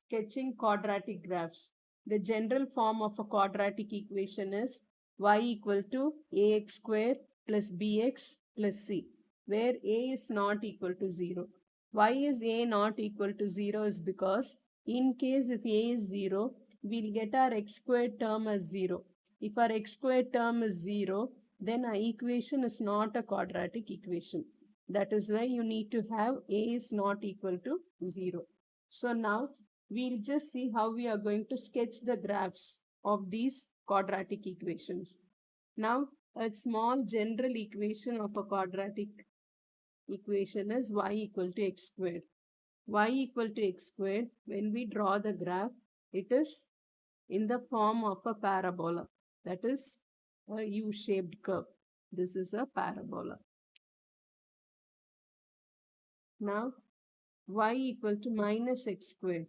sketching quadratic graphs. The general form of a quadratic equation is y equal to ax square plus bx plus c, where a is not equal to 0. Why is a not equal to 0 is because in case if a is 0, we'll get our x squared term as 0. If our x squared term is 0, then our equation is not a quadratic equation. That is why you need to have a is not equal to 0. So now we'll just see how we are going to sketch the graphs of these quadratic equations. Now, a small general equation of a quadratic equation is y equal to x squared. Y equal to x squared, when we draw the graph, it is in the form of a parabola. That is a U-shaped curve. This is a parabola. Now, y equal to minus x squared.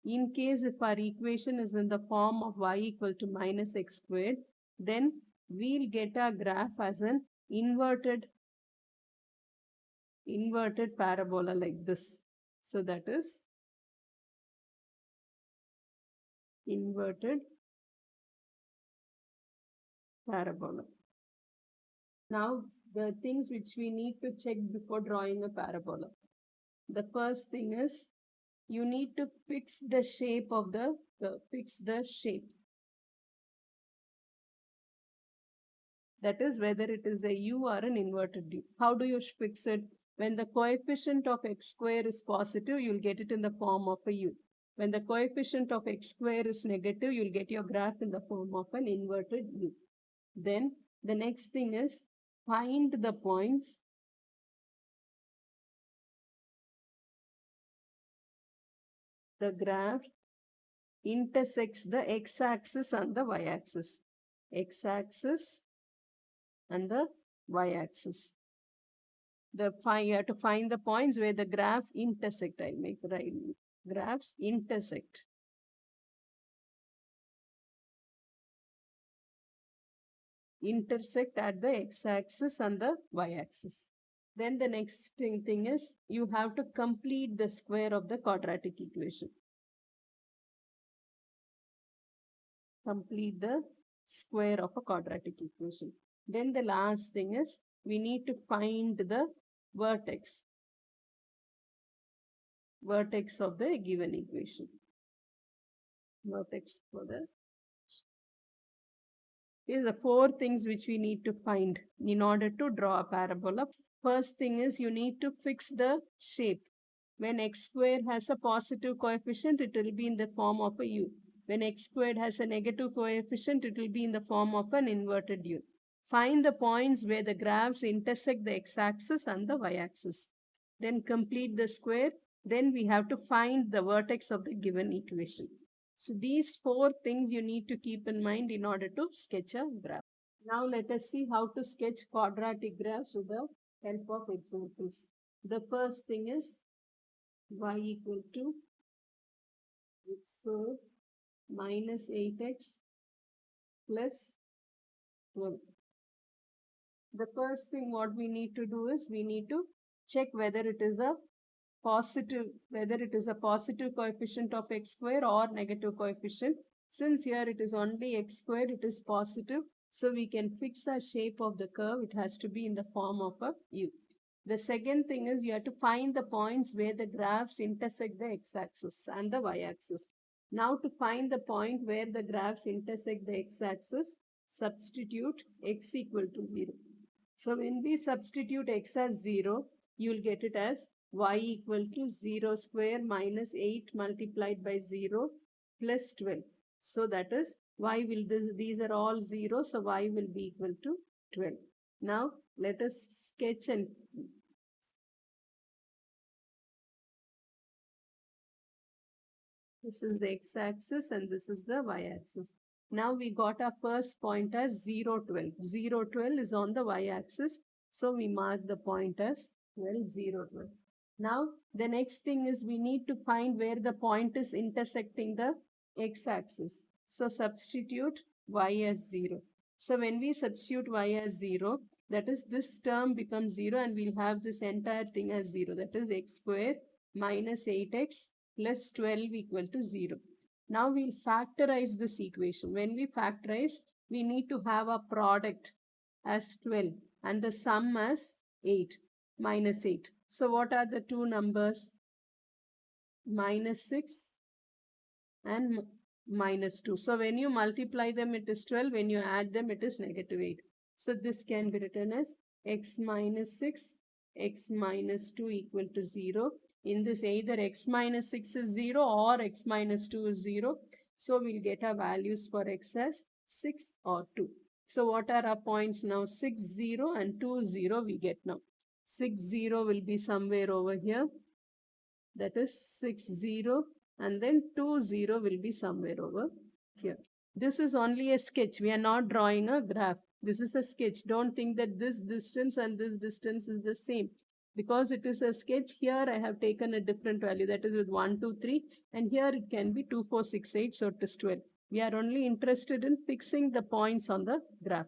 In case if our equation is in the form of y equal to minus x squared, then we'll get our graph as an inverted parabola like this. So that is inverted parabola. Now, the things which we need to check before drawing a parabola. The first thing is you need to fix the shape of the shape. That is whether it is a U or an inverted U. How do you fix it? When the coefficient of x square is positive, you'll get it in the form of a U. When the coefficient of x square is negative, you'll get your graph in the form of an inverted U. Then the next thing is find the points the graph intersects the x-axis and the y-axis. X-axis and the y-axis. You have to find the points where the graph intersect. I'll make the right graphs intersect. Intersect at the x-axis and the y-axis. Then the next thing is you have to complete the square of the quadratic equation. Complete the square of a quadratic equation. Then the last thing is we need to find the vertex of the given equation. Vertex for the. These are the 4 things which we need to find in order to draw a parabola. First thing is you need to fix the shape. When x squared has a positive coefficient, it will be in the form of a U. When x squared has a negative coefficient, it will be in the form of an inverted U. Find the points where the graphs intersect the x-axis and the y-axis. Then complete the square. Then we have to find the vertex of the given equation. So these 4 things you need to keep in mind in order to sketch a graph. Now let us see how to sketch quadratic graphs with the help of examples. The first thing is y equal to x squared minus 8x plus 12. The first thing what we need to do is we need to check whether it is a positive coefficient of x square or negative coefficient. Since here it is only x squared, it is positive. So we can fix the shape of the curve. It has to be in the form of a U. The second thing is you have to find the points where the graphs intersect the x-axis and the y-axis. Now to find the point where the graphs intersect the x-axis, substitute x equal to 0. So when we substitute x as 0, you will get it as y equal to 0 square minus 8 multiplied by 0 plus 12. So that is y will, these are all 0, so y will be equal to 12. Now let us sketch and this is the x-axis and this is the y-axis. Now we got our first point as 0, 12. 0, 12 is on the y-axis. So we mark the point as 12, 0, 12. Now the next thing is we need to find where the point is intersecting the x-axis. So substitute y as 0. So when we substitute y as 0, that is this term becomes 0 and we'll have this entire thing as 0. That is x square minus 8x plus 12 equal to 0. Now we'll factorize this equation. When we factorize, we need to have a product as 12 and the sum as 8 minus 8. So what are the two numbers? Minus 6 and minus 2. So when you multiply them, it is 12. When you add them, it is negative 8. So this can be written as x minus 6, x minus 2 equal to 0. In this, either x minus 6 is 0 or x minus 2 is 0. So we'll get our values for x as 6 or 2. So what are our points now? 6, 0 and 2, 0 we get now. 6, 0 will be somewhere over here. That is 6, 0 and then 2, 0 will be somewhere over here. This is only a sketch. We are not drawing a graph. This is a sketch. Don't think that this distance and this distance is the same. Because it is a sketch, here I have taken a different value. That is with 1, 2, 3. And here it can be 2, 4, 6, 8. So it is 12. We are only interested in fixing the points on the graph.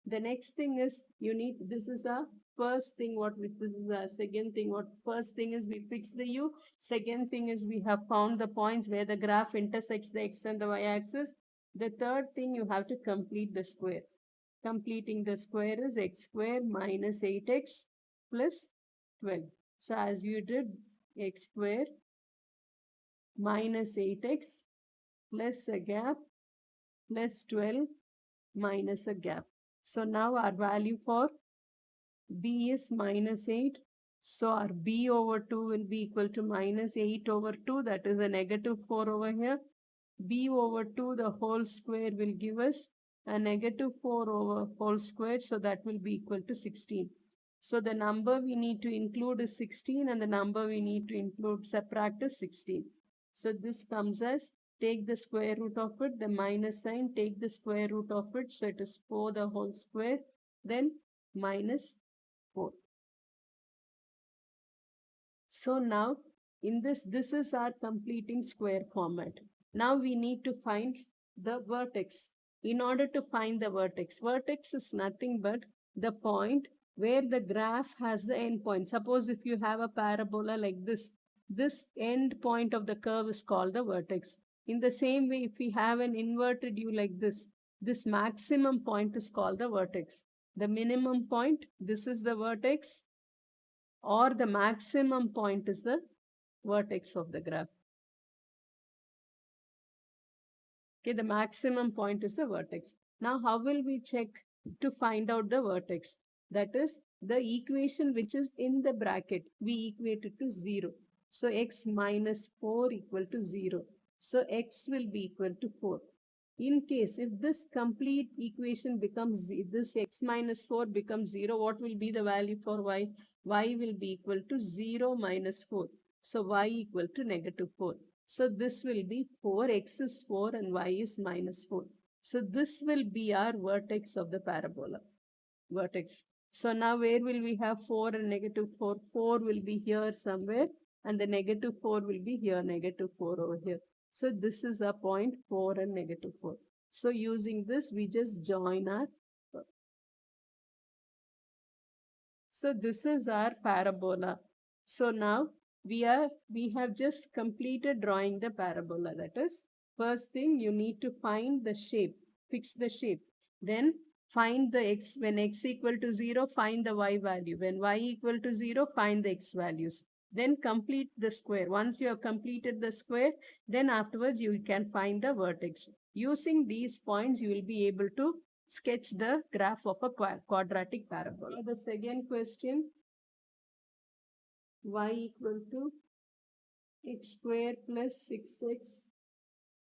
The next thing is this is a first thing this is the second thing. First thing is we fix the u. Second thing is we have found the points where the graph intersects the x and the y axis. The third thing, you have to complete the square. Completing the square is x square minus 8x plus 12. So as you did, x square minus 8x plus a gap plus 12 minus a gap. So now our value for b is minus 8. So our b over 2 will be equal to minus 8 over 2. That is a negative 4 over here. B over 2, the whole square will give us a negative 4 over whole square. So that will be equal to 16. So the number we need to include is 16 and the number we need to subtract is 16. So this comes as, take the square root of it, the minus sign, take the square root of it. So it is 4 the whole square, then minus 4. So now in this is our completing square format. Now we need to find the vertex. In order to find the vertex is nothing but the point where the graph has the end point. Suppose if you have a parabola like this end point of the curve is called the vertex. In the same way, if we have an inverted U like this maximum point is called the vertex. The minimum point, this is the vertex, or the maximum point is the vertex of the graph. Okay, the maximum point is the vertex. Now, how will we check to find out the vertex? That is the equation which is in the bracket. We equate it to 0. So, x minus 4 equal to 0. So, x will be equal to 4. In case if this complete equation becomes, this x minus 4 becomes 0, what will be the value for y? Y will be equal to 0 minus 4. So, y equal to negative 4. So, this will be 4, x is 4 and y is minus 4. So, this will be our vertex of the parabola. Vertex. So, now where will we have 4 and negative 4? 4 will be here somewhere and the negative 4 will be here, negative 4 over here. So, this is a point 4 and negative 4. So, using this, we just join our. So, this is our parabola. So, now we have just completed drawing the parabola. That is, first thing you need to find the shape, fix the shape. Then find the x, when x equal to 0, find the y value. When y equal to 0, find the x values. Then complete the square. Once you have completed the square, then afterwards you can find the vertex. Using these points, you will be able to sketch the graph of a quadratic parabola. The second question, y equal to x square plus 6x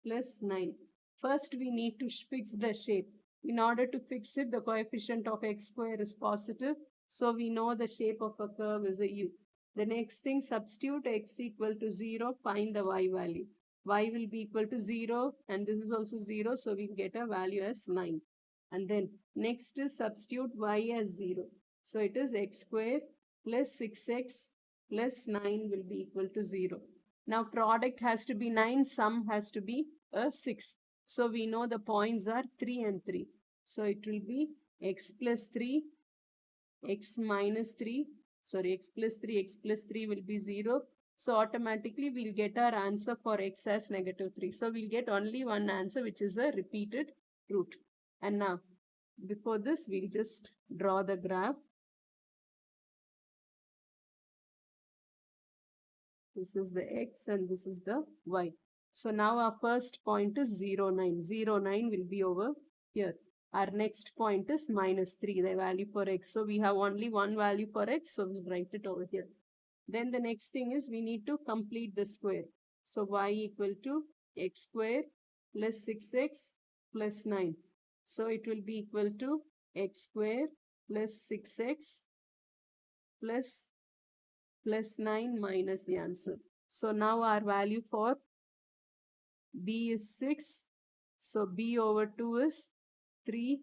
plus 9. First, we need to fix the shape. In order to fix it, the coefficient of x square is positive. So, we know the shape of a curve is a u. The next thing, substitute x equal to 0, find the y value. Y will be equal to 0 and this is also 0. So, we get a value as 9. And then next is substitute y as 0. So, it is x square plus 6x plus 9 will be equal to 0. Now, product has to be 9, sum has to be 6. So, we know the points are 3 and 3. So, it will be x plus 3, x minus 3, sorry, x plus 3 will be 0, So automatically we'll get our answer for x as -3. So we'll get only one answer, which is a repeated root. And now, before this, we'll just draw the graph. This is the x and this is the y. So now our first point is 0, 9. 0, 9 will be over here. Our next point is -3, the value for x. So we have only one value for x, so we'll write it over here. Then the next thing is we need to complete the square. So y equal to x square plus 6x plus 9. So it will be equal to x square plus 6x plus 9 minus the answer. So now our value for b is 6. So b over 2 is 3.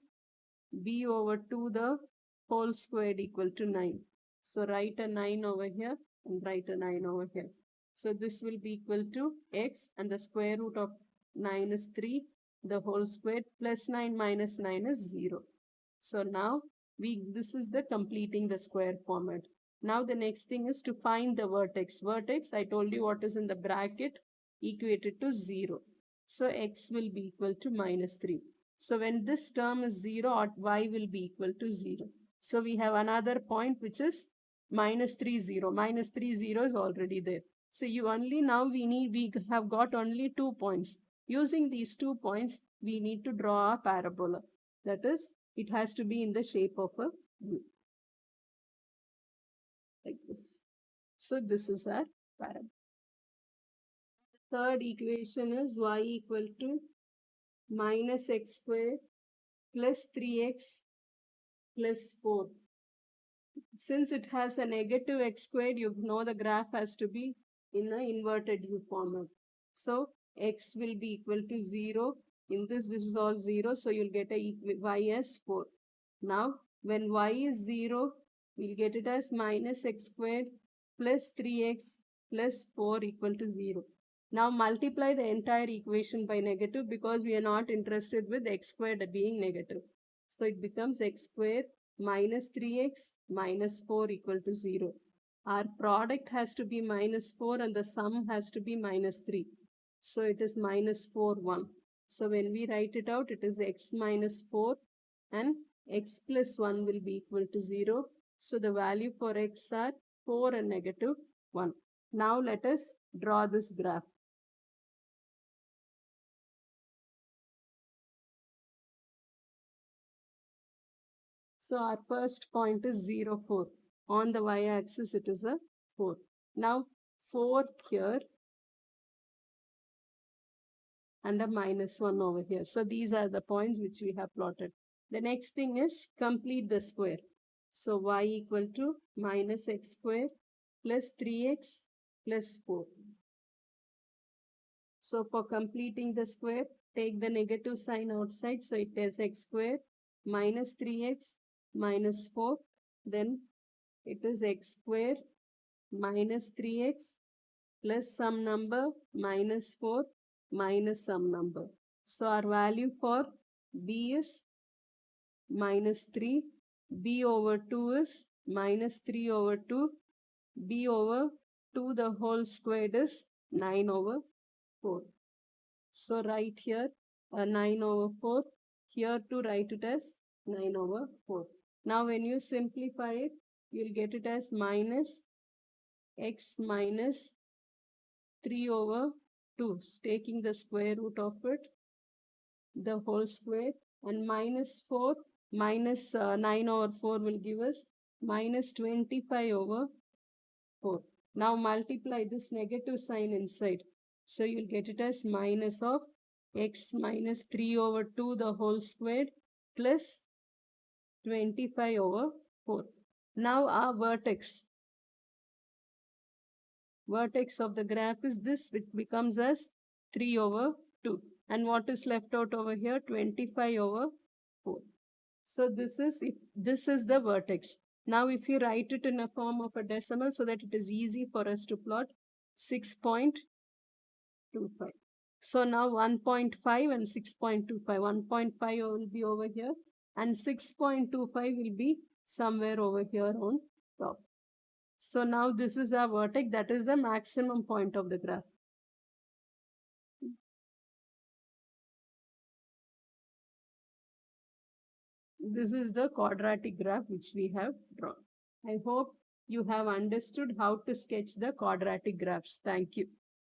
B over 2 the whole squared equal to 9. So write a 9 over here and write a 9 over here. So this will be equal to x, and the square root of 9 is 3. The whole squared plus 9 minus 9 is 0. So now this is the completing the square format. Now the next thing is to find the vertex. Vertex, I told you what is in the bracket, equated to 0. So x will be equal to -3. So when this term is 0, y will be equal to 0. So we have another point which is -3, 0. -3, 0 is already there. So we have got only 2 points. Using these 2 points, we need to draw a parabola. That is, it has to be in the shape of a U. Like this. So this is our parabola. Third equation is y equal to -x square plus 3x plus 4. Since it has a negative x squared, you know the graph has to be in an inverted U format. So x will be equal to 0. In this is all 0, so you'll get y as 4. Now, when y is 0, we'll get it as -x squared plus 3x plus 4 equal to 0. Now multiply the entire equation by negative because we are not interested with x squared being negative. So it becomes x squared minus 3x minus 4 equal to 0. Our product has to be -4 and the sum has to be -3. So it is -4, 1. So when we write it out, it is x minus 4 and x plus 1 will be equal to 0. So the value for x are 4 and -1. Now let us draw this graph. So our first point is 0, 4. On the y-axis, it is a 4. Now 4 here and a -1 over here. So these are the points which we have plotted. The next thing is complete the square. So y equal to -x square plus 3x plus 4. So for completing the square, take the negative sign outside. So it is x square minus 3x minus 4. Then it is x square minus 3x plus some number minus 4 minus some number. So our value for b is -3. b over 2 is -3 over 2. b over 2 the whole squared is 9 over 4. So write here 9 over 4. Here to write it as 9 over 4. Now when you simplify it, you'll get it as minus x minus 3 over 2, taking the square root of it, the whole square, and -4 minus 9 over 4 will give us minus 25 over 4. Now multiply this negative sign inside. So you'll get it as minus of x minus 3 over 2 the whole squared plus 25 over 4. Now our vertex of the graph is this, which becomes as 3 over 2. And what is left out over here? 25 over 4. So this is the vertex. Now if you write it in a form of a decimal so that it is easy for us to plot, 6.25. So now 1.5 and 6.25. 1.5 will be over here and 6.25 will be somewhere over here on top. So now this is our vertex, that is the maximum point of the graph. This is the quadratic graph which we have drawn. I hope you have understood how to sketch the quadratic graphs. Thank you.